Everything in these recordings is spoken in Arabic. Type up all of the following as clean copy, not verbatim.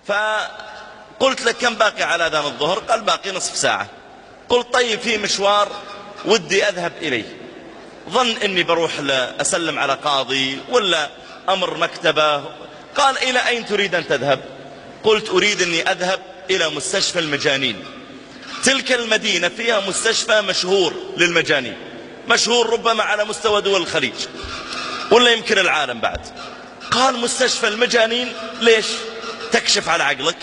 فقلت له كم باقي على أذان الظهر؟ قال باقي نصف ساعة. قلت طيب في مشوار ودي أذهب إليه، ظن أني بروح أسلم على قاضي ولا أمر مكتبة. قال إلى أين تريد أن تذهب؟ قلت أريد أني أذهب إلى مستشفى المجانين. تلك المدينة فيها مستشفى مشهور للمجانين، مشهور ربما على مستوى دول الخليج ولا يمكن العالم بعد. قال مستشفى المجانين ليش؟ تكشف على عقلك؟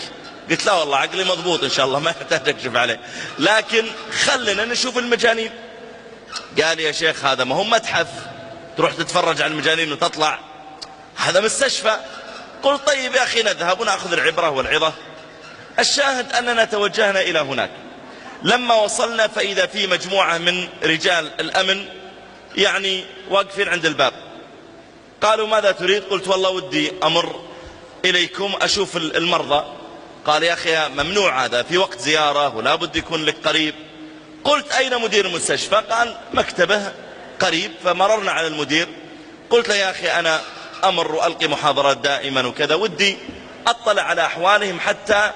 قلت لا والله عقلي مضبوط إن شاء الله ما يحتاج أكشف عليه، لكن خلنا نشوف المجانين. قال يا شيخ هذا ما هو متحف تروح تتفرج على المجانين وتطلع، هذا مستشفى. قلت طيب يا أخي نذهب ونأخذ العبرة والعظة. الشاهد أننا توجهنا إلى هناك. لما وصلنا فإذا في مجموعة من رجال الأمن يعني واقفين عند الباب. قالوا ماذا تريد؟ قلت والله ودي أمر إليكم أشوف المرضى. قال يا أخي ممنوع، هذا في وقت زيارة ولا بد يكون لك قريب. قلت أين مدير المستشفى؟ قال مكتبه قريب. فمررنا على المدير، قلت له يا أخي أنا أمر وألقي محاضرات دائما وكذا، ودي أطلع على أحوالهم حتى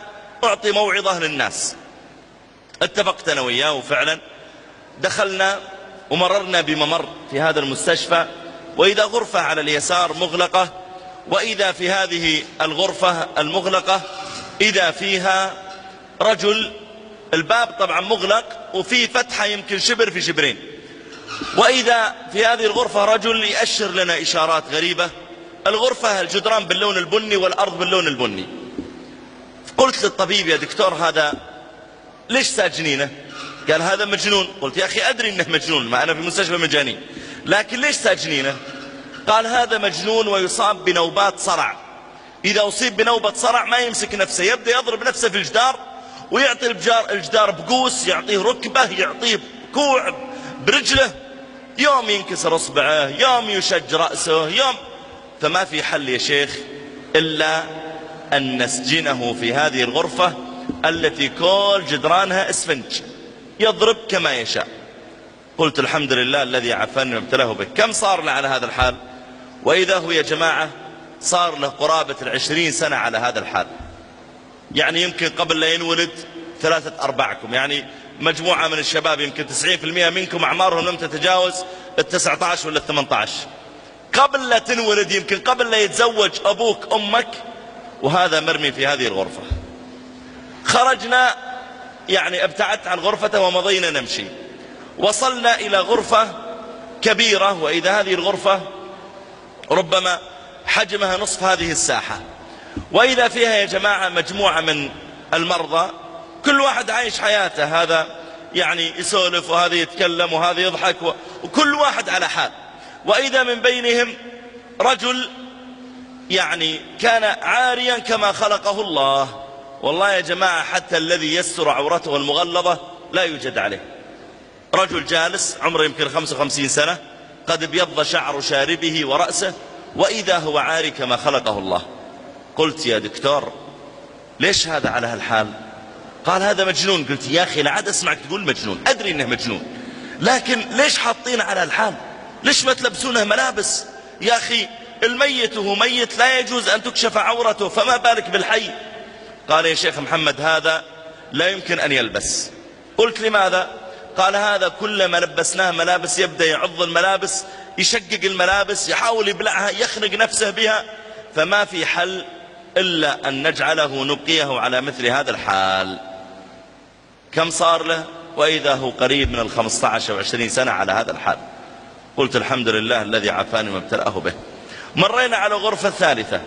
أعطي موعظة للناس. اتفقت أنا وياه وفعلا دخلنا ومررنا بممر في هذا المستشفى، وإذا غرفة على اليسار مغلقة، وإذا في هذه الغرفة المغلقة إذا فيها رجل، الباب طبعا مغلق وفي فتحة يمكن شبر في شبرين، وإذا في هذه الغرفة رجل يأشر لنا إشارات غريبة. الغرفة الجدران باللون البني والأرض باللون البني. قلت للطبيب يا دكتور هذا ليش ساجنينه؟ قال هذا مجنون. قلت يا أخي أدري أنه مجنون، ما أنا في مستشفى مجانين، لكن ليش ساجنينه؟ قال هذا مجنون ويصاب بنوبات صرع، إذا أصيب بنوبة صرع ما يمسك نفسه، يبدأ يضرب نفسه في الجدار ويعطي الجدار بقوس، يعطيه ركبة، يعطيه كوع برجله، يوم ينكسر اصبعه، يوم يشج رأسه، يوم. فما في حل يا شيخ إلا أن نسجنه في هذه الغرفة التي كل جدرانها اسفنج، يضرب كما يشاء. قلت الحمد لله الذي عافاني وابتلاه به. كم صار له على هذا الحال؟ وإذا هو يا جماعة صار له قرابة 20 سنة على هذا الحال. يعني يمكن قبل لا ينولد 3/4، يعني مجموعة من الشباب يمكن 90% منكم أعمارهم لم تتجاوز 19 ولا 18، قبل لا تنولد، يمكن قبل لا يتزوج أبوك أمك، وهذا مرمي في هذه الغرفة. خرجنا يعني ابتعدت عن غرفته ومضينا نمشي، وصلنا إلى غرفة كبيرة، وإذا هذه الغرفة ربما حجمها نصف هذه الساحة، وإذا فيها يا جماعة مجموعة من المرضى كل واحد عايش حياته، هذا يعني يسولف وهذا يتكلم وهذا يضحك وكل واحد على حال. وإذا من بينهم رجل يعني كان عاريا كما خلقه الله، والله يا جماعة حتى الذي يستر عورته المغلظة لا يوجد عليه. رجل جالس عمره يمكن 55 سنة، قد ابيض شعر شاربه ورأسه، وإذا هو عاري كما خلقه الله. قلت يا دكتور ليش هذا على هالحال؟ قال هذا مجنون. قلت يا أخي لا عاد أسمعك تقول مجنون، أدري أنه مجنون، لكن ليش حاطين على هالحال؟ ليش ما تلبسونه ملابس؟ يا أخي الميت هو ميت لا يجوز أن تكشف عورته، فما بالك بالحي؟ قال يا شيخ محمد هذا لا يمكن أن يلبس. قلت لماذا؟ قال هذا كلما لبسناه ملابس يبدأ يعض الملابس، يشقق الملابس، يحاول يبلعها، يخنق نفسه بها، فما في حل إلا أن نجعله نبقيه على مثل هذا الحال. كم صار له؟ وإذا هو قريب من 15 أو 20 سنة على هذا الحال. قلت الحمد لله الذي عافاني وابتلاه به. مرينا على غرفة ثالثة،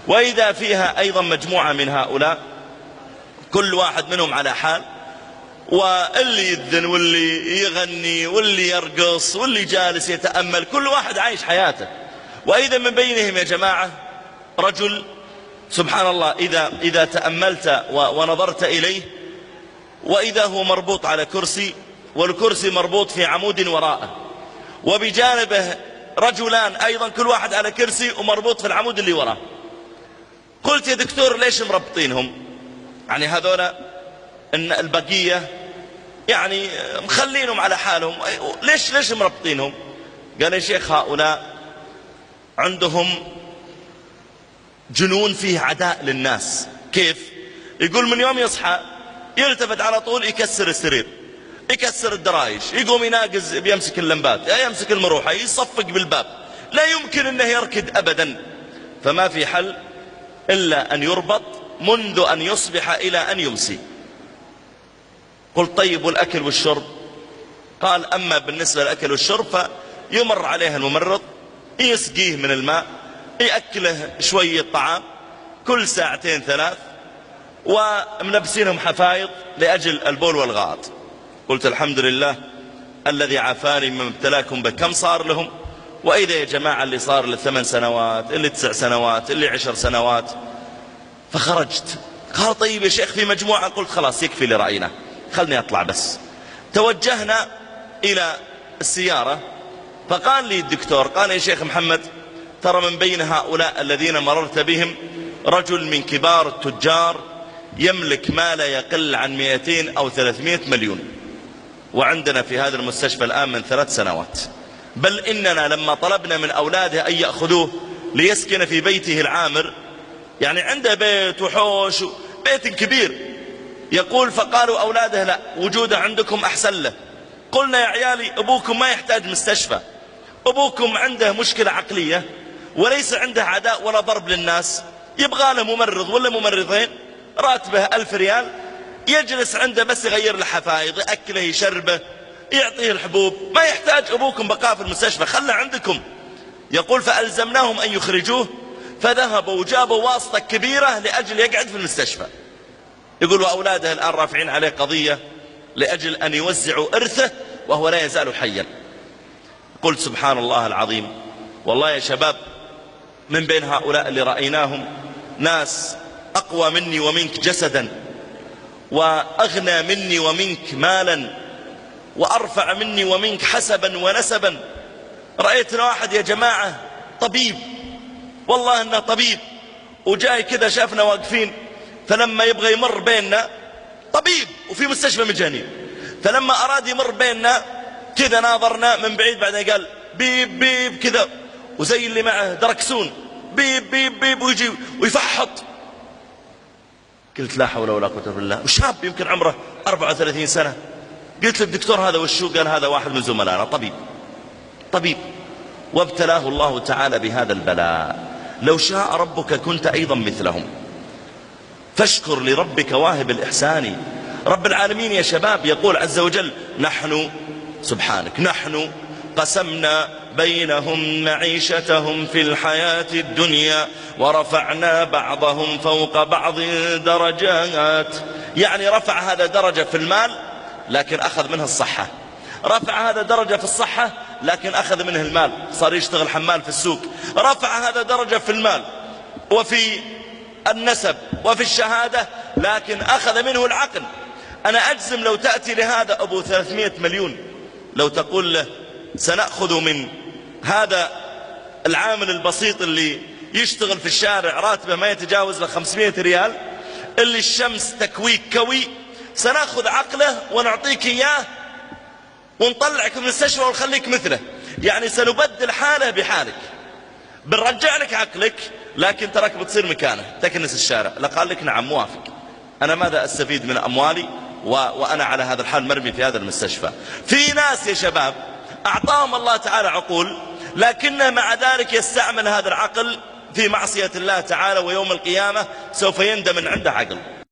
وإذا فيها أيضا مجموعة من هؤلاء كل واحد منهم على حال، واللي يذن واللي يغني واللي يرقص واللي جالس يتأمل، كل واحد عايش حياته. وإذا من بينهم يا جماعة رجل سبحان الله إذا تأملت ونظرت إليه، وإذا هو مربوط على كرسي، والكرسي مربوط في عمود وراءه، وبجانبه رجلان أيضا كل واحد على كرسي ومربوط في العمود اللي وراه. قلت يا دكتور ليش مربطينهم؟ يعني هذولا إن البقية يعني مخلينهم على حالهم، ليش مربطينهم؟ قال يا شيخ هؤلاء عندهم جنون فيه عداء للناس، كيف؟ يقول من يوم يصحى يلتفت على طول يكسر السرير، يكسر الدرايش، يقوم يناقز بيمسك اللمبات، يمسك المروحة، يصفق بالباب، لا يمكن انه يركد ابدا. فما في حل الا ان يربط منذ ان يصبح الى ان يمسي. قلت طيب والأكل والشرب؟ قال أما بالنسبة للأكل والشرب فيمر عليه الممرض، يسقيه من الماء، يأكله شوية طعام كل ساعتين ثلاث، وملبسينهم حفايض لأجل البول والغائط. قلت الحمد لله الذي عافاني مما ابتلاكم به. كم صار لهم؟ وإذا يا جماعة اللي صار له 8 سنوات، اللي 9 سنوات، اللي 10 سنوات. فخرجت. قال طيب يا شيخ في مجموعة. قلت خلاص يكفي لرأينا، خلني أطلع بس. توجهنا إلى السيارة، فقال لي الدكتور، قال يا شيخ محمد ترى من بين هؤلاء الذين مررت بهم رجل من كبار التجار يملك ما لا يقل عن 200 أو 300 مليون، وعندنا في هذا المستشفى الآن من 3 سنوات، بل إننا لما طلبنا من أولاده أن يأخذوه ليسكن في بيته العامر، يعني عنده بيت وحوش بيت كبير، يقول فقالوا أولاده لا، وجوده عندكم أحسن له. قلنا يا عيالي أبوكم ما يحتاج مستشفى، أبوكم عنده مشكلة عقلية وليس عنده عداء ولا ضرب للناس، يبغى له ممرض ولا ممرضين، راتبه 1000 ريال، يجلس عنده بس يغير له حفايض، يأكله يشربه يعطيه الحبوب، ما يحتاج أبوكم بقاء في المستشفى، خله عندكم. يقول فألزمناهم أن يخرجوه، فذهبوا وجابوا واسطة كبيرة لأجل يقعد في المستشفى. يقول وأولاده الآن رافعين عليه قضية لأجل أن يوزعوا إرثه وهو لا يزال حيا. قلت سبحان الله العظيم، والله يا شباب من بين هؤلاء اللي رأيناهم ناس أقوى مني ومنك جسدا، وأغنى مني ومنك مالا، وأرفع مني ومنك حسبا ونسبا. رأيتنا واحد يا جماعة طبيب، والله أنه طبيب، وجاي كذا شافنا واقفين، فلما يبغى يمر بيننا طبيب وفي مستشفى مجاني، فلما أراد يمر بيننا كذا ناظرنا من بعيد، بعدين قال بيب بيب كذا، وزي اللي معه دركسون بيب بيب بيب، ويجي ويفحط. قلت لا حول ولا قوة إلا بالله، وشاب يمكن عمره 34 سنة. قلت للدكتور هذا وشو؟ قال هذا واحد من زملائنا طبيب. وابتلاه الله تعالى بهذا البلاء. لو شاء ربك كنت أيضا مثلهم، فاشكر لربك واهب الإحسان. رب العالمين يا شباب يقول عز وجل نحن، سبحانك، نحن قسمنا بينهم معيشتهم في الحياة الدنيا ورفعنا بعضهم فوق بعض درجات. يعني رفع هذا درجة في المال لكن أخذ منه الصحة، رفع هذا درجة في الصحة لكن أخذ منه المال، صار يشتغل حمال في السوق. رفع هذا درجة في المال وفي النسب وفي الشهادة لكن أخذ منه العقل. أنا أجزم لو تأتي لهذا أبو 300 مليون، لو تقول له سنأخذ من هذا العامل البسيط اللي يشتغل في الشارع راتبه ما يتجاوز ل 500 ريال، اللي الشمس تكويك كوي، سنأخذ عقله ونعطيك إياه ونطلعك من المستشفى ونخليك مثله. يعني سنبدل حاله بحالك، بنرجع لك عقلك لكن تراك بتصير مكانه تكنس الشارع. لقال لك نعم موافق، أنا ماذا أستفيد من أموالي وأنا على هذا الحال مرمي في هذا المستشفى؟ في ناس يا شباب أعطاهم الله تعالى عقول لكنه مع ذلك يستعمل هذا العقل في معصية الله تعالى، ويوم القيامة سوف يندم من عنده عقل.